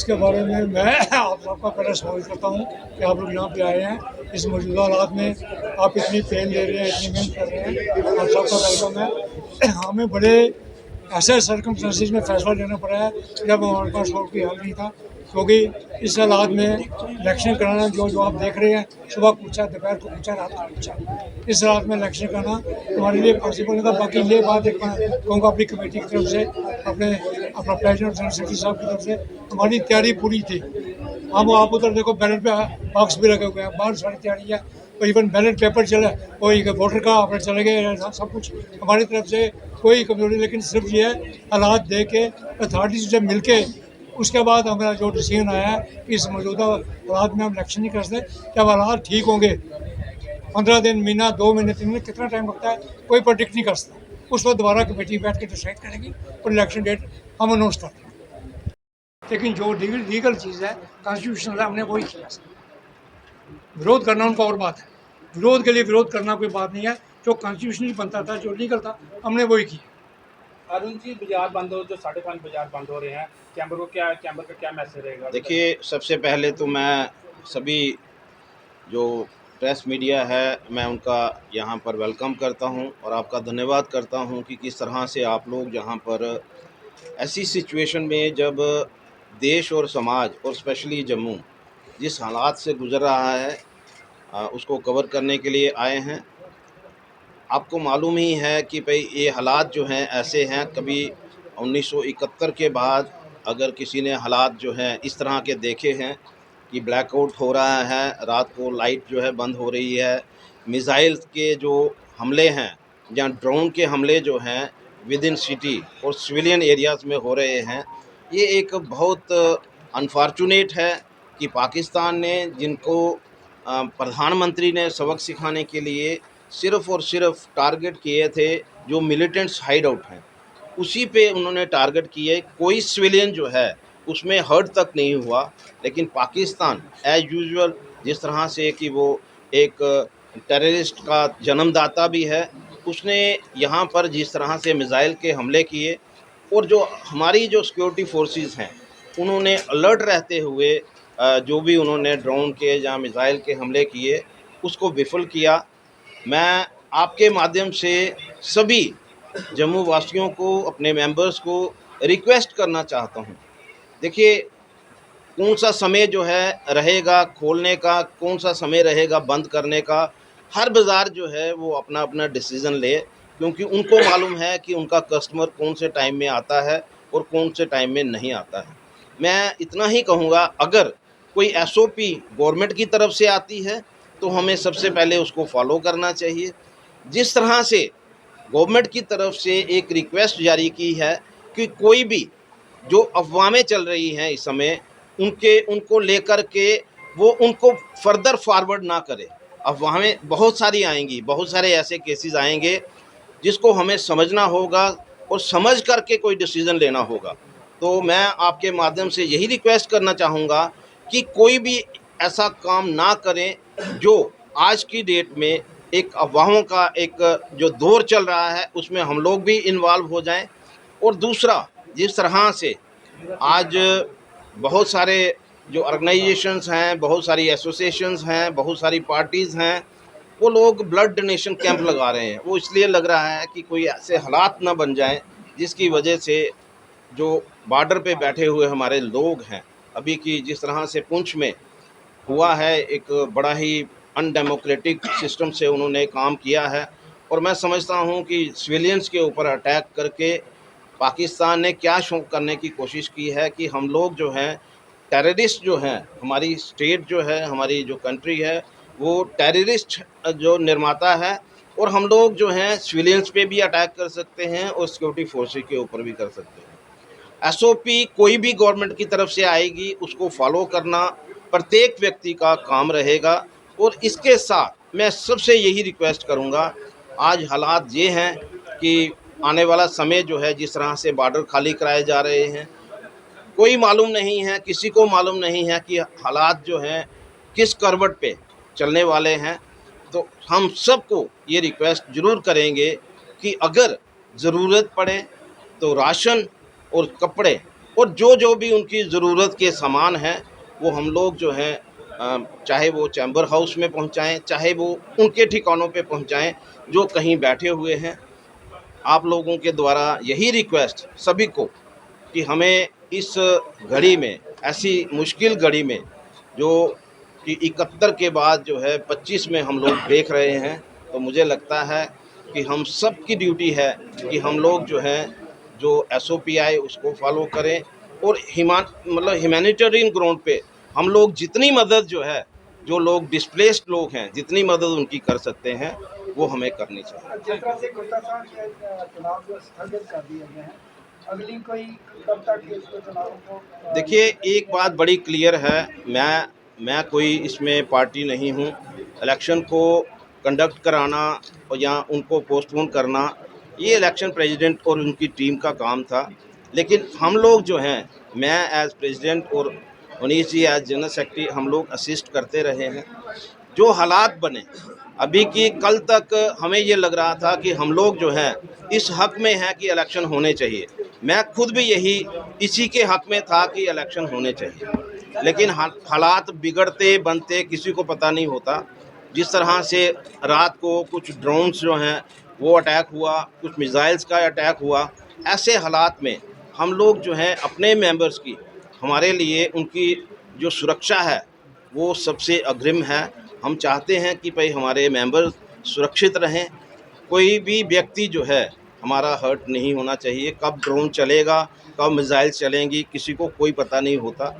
उसके बारे में मैं आप सबका पहले स्वागत करता हूँ कि आप लोग यहाँ पे आए हैं। इस मौजूदा हालात में आप इतनी पेन दे रहे हैं, इतनी मेहनत कर रहे हैं, आप सबका वेलकम है। हमें बड़े ऐसे सर्कमस्टेंसेस में फैसला लेना पड़ा है जब हमारे पास और कोई हल नहीं था, क्योंकि इस हालात में इलेक्शन कराना जो आप देख रहे हैं, सुबह पूछा, दोपहर को पूछा, रात को पूछा, इस हालात में इलेक्शन कराना हमारे लिए पॉसिबल नहीं था। बाकी ये बात एक मैं कहूँगा अपनी कमेटी की तरफ से, अपना प्रेसिडेंट जनरल सेक्रेटरी साहब की तरफ से हमारी तैयारी पूरी थी। हम आप उधर देखो बैलेट पे बॉक्स भी लगे हुए हैं, बाहर सारी तैयारी है, तो इवन बैलेट पेपर चला, कोई वोटर का अपने चले गए, सब कुछ हमारी तरफ से कोई कमजोरी, लेकिन सिर्फ ये है हालात देख के अथॉरिटी से मिल के उसके बाद हमारा जो डिसीजन आया है कि इस मौजूदा हालात में हम इलेक्शन नहीं कर सकते। जब हालात ठीक होंगे, 15 दिन, महीना, 2 महीने, 3 महीने, कितना टाइम लगता है कोई प्रेडिक्ट नहीं कर सकता। उस वक्त दोबारा कमेटी बैठ के डिसाइड करेगी और इलेक्शन डेट हम अनाउंस कर देंगे। लेकिन जो लीगल चीज़ है, कॉन्स्टिट्यूशनल है, हमने वही किया। विरोध करना उनका और बात है, विरोध के लिए विरोध करना कोई बात नहीं है। जो कॉन्स्टिट्यूशनली बनता था, जो लीगल था, हमने वही किया। अरुण जी, बाजार बंद हो, जो 5:30 बाजार बंद हो रहे हैं, चैम्बर का क्या मैसेज रहेगा? देखिए, सबसे पहले तो मैं सभी जो प्रेस मीडिया है, मैं उनका यहाँ पर वेलकम करता हूँ और आपका धन्यवाद करता हूँ कि किस तरह से आप लोग यहाँ पर ऐसी सिचुएशन में, जब देश और समाज और स्पेशली जम्मू जिस हालात से गुज़र रहा है, उसको कवर करने के लिए आए हैं। आपको मालूम ही है कि भाई ये हालात जो हैं ऐसे हैं, कभी 1971 के बाद अगर किसी ने हालात जो हैं इस तरह के देखे हैं कि ब्लैकआउट हो रहा है, रात को लाइट जो है बंद हो रही है, मिसाइल के जो हमले हैं या ड्रोन के हमले जो हैं विद इन सिटी और सिविलियन एरियाज़ में हो रहे हैं, ये एक बहुत अनफॉर्चुनेट है कि पाकिस्तान ने, जिनको प्रधानमंत्री ने सबक सिखाने के लिए सिर्फ़ और सिर्फ टारगेट किए थे जो मिलिटेंट्स हाइड आउट हैं, उसी पे उन्होंने टारगेट किए। कोई सिविलियन जो है उसमें हर्ट तक नहीं हुआ। लेकिन पाकिस्तान एज यूजुअल, जिस तरह से कि वो एक टेररिस्ट का जन्मदाता भी है, उसने यहाँ पर जिस तरह से मिसाइल के हमले किए, और जो हमारी जो सिक्योरिटी फोर्सेस हैं उन्होंने अलर्ट रहते हुए जो भी उन्होंने ड्रोन के या मिसाइल के हमले किए उसको विफल किया। मैं आपके माध्यम से सभी जम्मू वासियों को, अपने मेंबर्स को रिक्वेस्ट करना चाहता हूं। देखिए, कौन सा समय जो है रहेगा खोलने का, कौन सा समय रहेगा बंद करने का, हर बाज़ार जो है वो अपना अपना डिसीज़न ले, क्योंकि उनको मालूम है कि उनका कस्टमर कौन से टाइम में आता है और कौन से टाइम में नहीं आता है। मैं इतना ही कहूँगा, अगर कोई एसओपी गवर्नमेंट की तरफ से आती है तो हमें सबसे पहले उसको फॉलो करना चाहिए। जिस तरह से गवर्नमेंट की तरफ से एक रिक्वेस्ट जारी की है कि कोई भी जो अफवाहें चल रही हैं इस समय, उनको लेकर के वो उनको फर्दर फॉरवर्ड ना करे। अफवाहें बहुत सारी आएंगी, बहुत सारे ऐसे केसेस आएंगे जिसको हमें समझना होगा और समझ करके कोई डिसीज़न लेना होगा। तो मैं आपके माध्यम से यही रिक्वेस्ट करना चाहूँगा कि कोई भी ऐसा काम ना करें जो आज की डेट में एक अफवाहों का एक जो दौर चल रहा है उसमें हम लोग भी इन्वॉल्व हो जाएं। और दूसरा, जिस तरह से आज बहुत सारे जो ऑर्गेनाइजेशंस हैं, बहुत सारी एसोसिएशंस हैं, बहुत सारी पार्टीज़ हैं, वो लोग ब्लड डोनेशन कैंप लगा रहे हैं। वो इसलिए लग रहा है कि कोई ऐसे हालात ना बन जाएं जिसकी वजह से जो बॉर्डर पे बैठे हुए हमारे लोग हैं, अभी की जिस तरह से पुंछ में हुआ है, एक बड़ा ही अनडेमोक्रेटिक सिस्टम से उन्होंने काम किया है। और मैं समझता हूँ कि सिविलियंस के ऊपर अटैक करके पाकिस्तान ने क्या शो करने की कोशिश की है कि हम लोग जो हैं टेररिस्ट जो हैं, हमारी स्टेट जो है, हमारी जो कंट्री है, वो टेररिस्ट जो निर्माता है, और हम लोग जो हैं सिविलियंस पे भी अटैक कर सकते हैं और सिक्योरिटी फोर्सेस के ऊपर भी कर सकते हैं। एसओपी कोई भी गवर्नमेंट की तरफ से आएगी उसको फॉलो करना प्रत्येक व्यक्ति का काम रहेगा। और इसके साथ मैं सबसे यही रिक्वेस्ट करूंगा, आज हालात ये हैं कि आने वाला समय जो है, जिस तरह से बॉर्डर खाली कराए जा रहे हैं, कोई मालूम नहीं है, किसी को मालूम नहीं है कि हालात जो हैं किस करवट पे चलने वाले हैं। तो हम सबको ये रिक्वेस्ट ज़रूर करेंगे कि अगर ज़रूरत पड़े तो राशन और कपड़े और जो जो भी उनकी ज़रूरत के सामान हैं वो हम लोग जो हैं चाहे वो चैम्बर हाउस में पहुंचाएं, चाहे वो उनके ठिकानों पे पहुंचाएं जो कहीं बैठे हुए हैं। आप लोगों के द्वारा यही रिक्वेस्ट सभी को कि हमें इस घड़ी में, ऐसी मुश्किल घड़ी में, जो कि 71 के बाद जो है 25 में हम लोग देख रहे हैं, तो मुझे लगता है कि हम सब की ड्यूटी है कि हम लोग जो हैं जो एसओपी आए उसको फॉलो करें और ह्यूमैनिटेरियन ग्राउंड पे हम लोग जितनी मदद जो है, जो लोग डिस्प्लेस्ड लोग हैं, जितनी मदद उनकी कर सकते हैं वो हमें करनी चाहिए। जिस तरह से गुप्ता साहब के चुनाव जो स्थगित कर दिए गए हैं, अगली कोई कब तक इसको चुनाव को देखिए, एक बात बड़ी क्लियर है, मैं कोई इसमें पार्टी नहीं हूँ। इलेक्शन को कंडक्ट कराना और या उनको पोस्टपोन करना, ये इलेक्शन प्रेसिडेंट और उनकी टीम का काम था। लेकिन हम लोग जो हैं, मैं एज प्रेसिडेंट और Manish ji as general secretary, हम लोग असिस्ट करते रहे हैं। जो हालात बने अभी की, कल तक हमें ये लग रहा था कि हम लोग जो हैं इस हक में हैं कि इलेक्शन होने चाहिए। मैं खुद भी इसी के हक में था कि इलेक्शन होने चाहिए, लेकिन हालात बिगड़ते बनते किसी को पता नहीं होता। जिस तरह से रात को कुछ ड्रोन्स जो हैं वो अटैक हुआ, कुछ मिसाइल्स का अटैक हुआ, ऐसे हालात में हम लोग जो हैं अपने मेंबर्स की, हमारे लिए उनकी जो सुरक्षा है वो सबसे अग्रिम है। हम चाहते हैं कि भाई हमारे मेंबर सुरक्षित रहें, कोई भी व्यक्ति जो है हमारा हर्ट नहीं होना चाहिए। कब ड्रोन चलेगा, कब मिसाइल चलेंगी, किसी को कोई पता नहीं होता।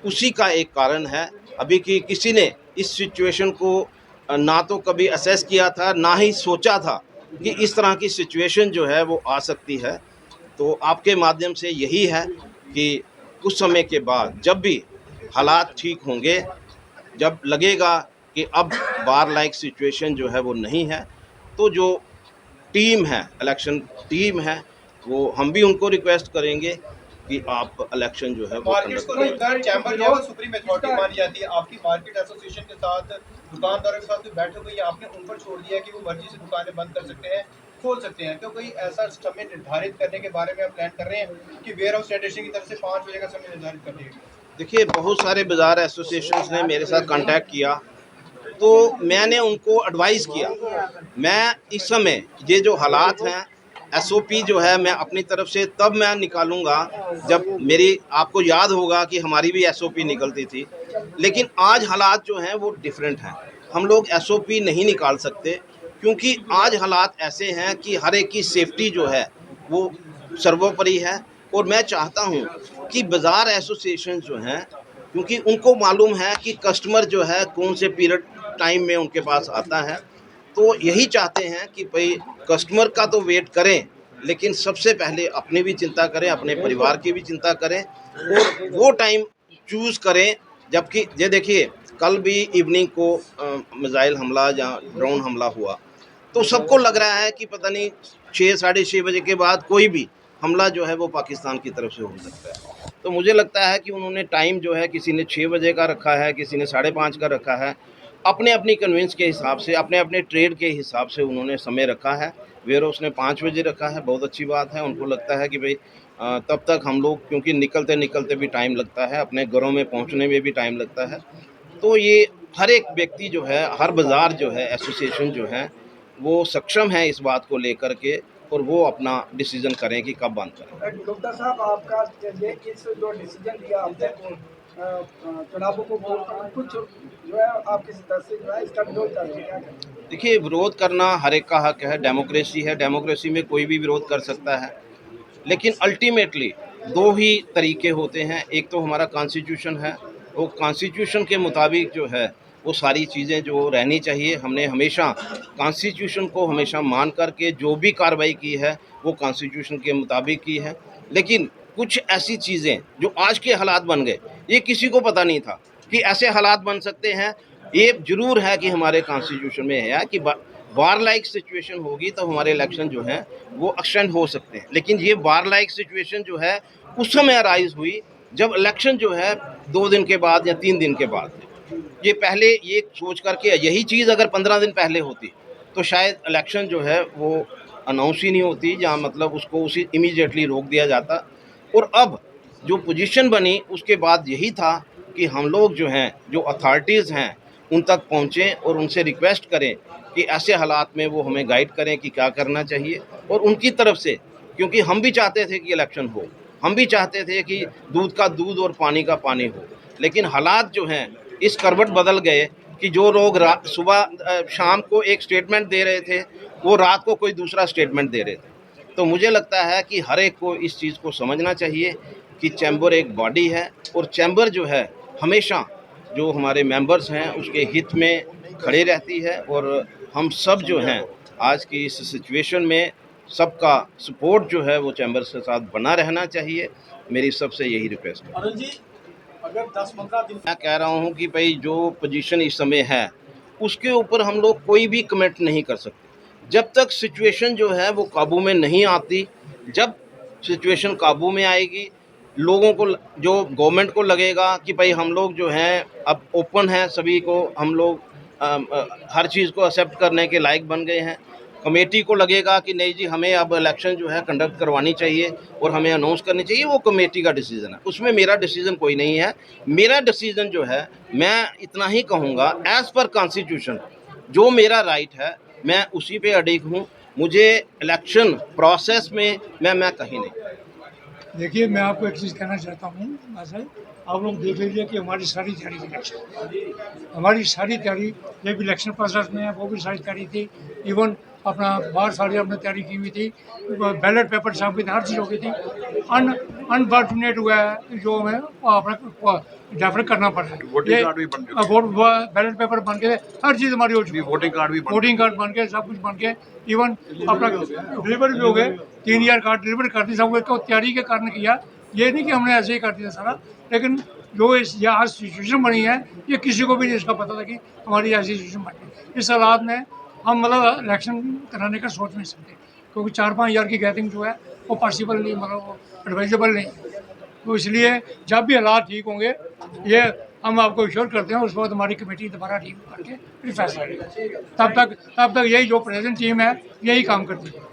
उसी का एक कारण है अभी कि किसी ने इस सिचुएशन को ना तो कभी असेस किया था, ना ही सोचा था कि इस तरह की सिचुएशन जो है वो आ सकती है। तो आपके माध्यम से यही है कि कुछ समय के बाद जब भी हालात ठीक होंगे, जब लगेगा कि अब बार लाइक सिचुएशन जो है वो नहीं है, तो जो टीम है, इलेक्शन टीम है, वो हम भी उनको रिक्वेस्ट करेंगे कि आप इलेक्शन जो है वो मार्केट्स को कंडक्ट करें। लेकर चैम्बर जो है वो सुप्रीम अथॉरिटी मानी जाती है। आपकी मार्केट एसोसिएशन के साथ, दुकानदारों के साथ कोई बैठक हुई है, आपने उन पर छोड़ दिया कि वो मर्जी से दुकानें बंद कर सकते हैं, खोल सकते हैं, तो कोई ऐसा समय निर्धारित करने के बारे में आप प्लान कर रहे हैं कि वेयर हाउस फेडरेशन की तरफ से 5 बजे का समय निर्धारित कर दिया गया? देखिए, बहुत सारे बाज़ार एसोसिएशंस ने मेरे साथ कांटेक्ट किया, तो मैंने उनको एडवाइस किया। मैं इस समय ये जो हालात हैं, एसओपी जो है मैं अपनी तरफ से तब मैं निकालूंगा जब मेरी, आपको याद होगा कि हमारी भी एसओपी निकलती थी, लेकिन आज हालात जो हैं वो डिफरेंट हैं। हम लोग एसओपी नहीं निकाल सकते क्योंकि आज हालात ऐसे हैं कि हर एक की सेफ्टी जो है वो सर्वोपरि है। और मैं चाहता हूँ कि बाज़ार एसोसिएशन जो हैं, क्योंकि उनको मालूम है कि कस्टमर जो है कौन से पीरियड टाइम में उनके पास आता है, तो यही चाहते हैं कि भाई कस्टमर का तो वेट करें, लेकिन सबसे पहले अपनी भी चिंता करें, अपने परिवार की भी चिंता करें और वो टाइम चूज़ करें। जबकि ये देखिए, कल भी इवनिंग को मिसाइल हमला या ड्रोन हमला हुआ, तो सबको लग रहा है कि पता नहीं 6 साढ़े 6 बजे के बाद कोई भी हमला जो है वो पाकिस्तान की तरफ से हो सकता है। तो मुझे लगता है कि उन्होंने टाइम जो है, किसी ने 6 बजे का रखा है, किसी ने 5:30 का रखा है, अपने अपनी कन्वेंस के हिसाब से, अपने अपने ट्रेड के हिसाब से उन्होंने समय रखा है। वेयर हाउस ने 5 बजे रखा है, बहुत अच्छी बात है। उनको लगता है कि भाई तब तक हम लोग, क्योंकि निकलते निकलते भी टाइम लगता है, अपने घरों में पहुंचने में भी टाइम लगता है। तो ये हर एक व्यक्ति जो है, हर बाज़ार जो है, एसोसिएशन जो है, वो सक्षम है इस बात को लेकर के, और वो अपना डिसीजन करें कि कब बंद करें। गुप्ता साहब, आपका ये इस जो डिसीजन लिया आपने चुनावों को कुछ जो है आपकी तरफ से जो है इसका विरोध कर रहे हैं, क्या करें? देखिए, विरोध करना हर एक का हक है, डेमोक्रेसी है, डेमोक्रेसी में कोई भी विरोध कर सकता है। लेकिन अल्टीमेटली दो ही तरीके होते हैं। एक तो हमारा कॉन्स्टिट्यूशन है, वो कॉन्स्टिट्यूशन के मुताबिक जो है वो सारी चीज़ें जो रहनी चाहिए, हमने हमेशा कॉन्स्टिट्यूशन को हमेशा मान करके जो भी कार्रवाई की है वो कॉन्स्टिट्यूशन के मुताबिक की है। लेकिन कुछ ऐसी चीज़ें जो आज के हालात बन गए, ये किसी को पता नहीं था कि ऐसे हालात बन सकते हैं। ये ज़रूर है कि हमारे कॉन्स्टिट्यूशन में है कि वार लाइक सिचुएशन होगी तो हमारे इलेक्शन जो हैं वो एक्सटेंड हो सकते हैं। लेकिन ये वार लाइक सिचुएशन जो है उस समय अराइज हुई जब इलेक्शन जो है 2 दिन के बाद या 3 दिन के बाद। ये पहले ये सोच करके, यही चीज़ अगर 15 दिन पहले होती तो शायद इलेक्शन जो है वो अनाउंस ही नहीं होती, या मतलब उसको उसी इमीडिएटली रोक दिया जाता। और अब जो पोजीशन बनी उसके बाद यही था कि हम लोग जो हैं, जो अथॉरिटीज़ हैं, उन तक पहुँचें और उनसे रिक्वेस्ट करें कि ऐसे हालात में वो हमें गाइड करें कि क्या करना चाहिए। और उनकी तरफ से, क्योंकि हम भी चाहते थे कि इलेक्शन हो, हम भी चाहते थे कि दूध का दूध और पानी का पानी हो, लेकिन हालात जो हैं इस करवट बदल गए कि जो लोग सुबह शाम को एक स्टेटमेंट दे रहे थे, वो रात को कोई दूसरा स्टेटमेंट दे रहे थे। तो मुझे लगता है कि हर एक को इस चीज़ को समझना चाहिए कि चैम्बर एक बॉडी है और चैम्बर जो है हमेशा जो हमारे मेंबर्स हैं उसके हित में खड़े रहती है। और हम सब जो हैं आज की इस सिचुएशन में सबका सपोर्ट जो है वो चैम्बर्स के साथ बना रहना चाहिए। मेरी सबसे यही रिक्वेस्ट है। अरुण जी, अगर 10-15 दिन मैं कह रहा हूँ कि भाई जो पोजीशन इस समय है उसके ऊपर हम लोग कोई भी कमेंट नहीं कर सकते जब तक सिचुएशन जो है वो काबू में नहीं आती। जब सिचुएशन काबू में आएगी, लोगों को, जो गवर्नमेंट को लगेगा कि भाई हम लोग जो हैं अब ओपन हैं, सभी को हम लोग हर चीज़ को एक्सेप्ट करने के लायक बन गए हैं। कमेटी को लगेगा कि नहीं जी हमें अब इलेक्शन जो है कंडक्ट करवानी चाहिए और हमें अनाउंस करनी चाहिए, वो कमेटी का डिसीजन है, उसमें मेरा डिसीजन कोई नहीं है। मेरा डिसीजन जो है मैं इतना ही कहूँगा, एज़ पर कॉन्स्टिट्यूशन जो मेरा राइट है मैं उसी पे अडिग हूँ। मुझे इलेक्शन प्रोसेस में मैं कहीं नहीं। देखिए, मैं आपको एक चीज़ कहना चाहता हूँ। वैसे आप लोग देख लीजिए कि हमारी सारी तैयारी थी इलेक्शन, हमारी सारी तैयारी जब इलेक्शन प्रोसेस में है वो भी सारी तैयारी थी। इवन अपना बाहर सारी हमने तैयारी की हुई थी, बैलेट पेपर छाप की थी, हर चीज़ हो गई थी। अनफॉर्चुनेट हुआ है जो हमें अपना डेफर करना पड़ा है। वोटिंग कार्ड भी बन गया, वोट बैलेट पेपर बन के हर चीज़ हमारी हो चुकी है, वोटिंग कार्ड भी बन वोटिंग कार्ड बन के सब कुछ बन के इवन अपना डिलीवर भी हो गए। 3000 कार्ड डिलीवर कर दी, सब कुछ तो तैयारी के कारण किया। ये नहीं कि हमने ऐसे ही कर दिया सारा, लेकिन जो इस ये आज सिचुएशन बनी है ये किसी को भी नहीं इसका पता था कि हमारी ऐसी सिचुएशन बनी। इस हालात में हम मतलब इलेक्शन कराने का सोच नहीं सकते, क्योंकि 4-5 हज़ार की गैदरिंग जो है वो पॉसिबल नहीं, मतलब वो एडवाइजेबल नहीं। तो इसलिए जब भी हालात ठीक होंगे ये हम आपको इंश्योर करते हैं, उसके बाद हमारी कमेटी दोबारा ठीक करके फिर फैसला लेगी। तब तक यही जो प्रेजेंट टीम है यही काम करती है।